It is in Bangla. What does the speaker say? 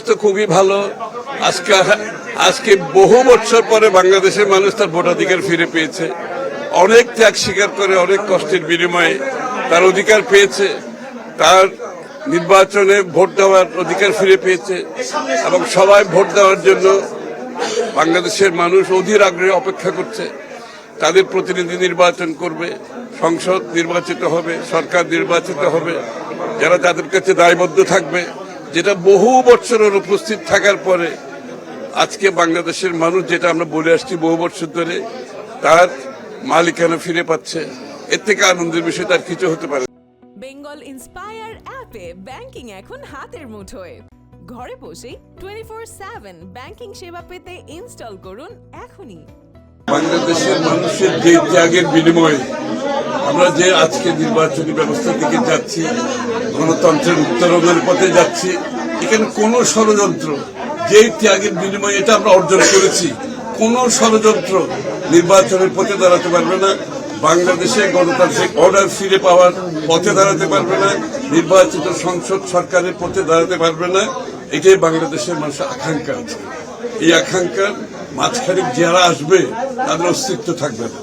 তো খুবই ভালো। আজকে বহু বছর পরে বাংলাদেশের মানুষ তার ভোটাধিকার ফিরে পেয়েছে। অনেক ত্যাগ স্বীকার করে, অনেক কষ্টের বিনিময়ে তার অধিকার পেয়েছে। তার নির্বাচনে ভোট দেওয়ার অধিকার ফিরে পেয়েছে এবং সবাই ভোট দেওয়ার জন্য বাংলাদেশের মানুষ অধীর আগ্রহে অপেক্ষা করছে। তাদের প্রতিনিধি নির্বাচন করবে, সংসদ নির্বাচিত হবে, সরকার নির্বাচিত হবে, যারা তাদের কাছে দায়বদ্ধ থাকবে, যেটা বহু বছরের উপস্থিত থাকার পরে আজকে বাংলাদেশের মানুষ, যেটা আমরা বলে আসছি বহু বছর ধরে, তার মালিকানা ফিরে পাচ্ছে। এর থেকে আনন্দের বিষয় তার কিছু হতে পারে। বেঙ্গল ইন্সপায়ার অ্যাপে ব্যাংকিং এখন হাতের মুঠোয়। ঘরে বসেই 24/7 ব্যাংকিং সেবা পেতে ইনস্টল করুন এখনই। বাংলাদেশের মানুষের যে ত্যাগের বিনিময়ে আমরা যে আজকে নির্বাচনী ব্যবস্থার দিকে যাচ্ছি, গণতন্ত্রের উত্তরণের পথে যাচ্ছি, এখানে কোনো ষড়যন্ত্র, যে ত্যাগের বিনিময়ে এটা আমরা অর্জন করেছি, কোনো ষড়যন্ত্র নির্বাচনের পথে দাঁড়াতে পারবে না। বাংলাদেশে গণতান্ত্রিক অর্ডার ফিরে পাওয়ার পথে দাঁড়াতে পারবে না। নির্বাচিত সংসদ সরকারের পথে দাঁড়াতে পারবে না। এটাই বাংলাদেশের মানুষের আকাঙ্ক্ষা আছে। এই আকাঙ্ক্ষার মাঝখানে যারা আসবে তাদের অস্তিত্ব থাকবে না।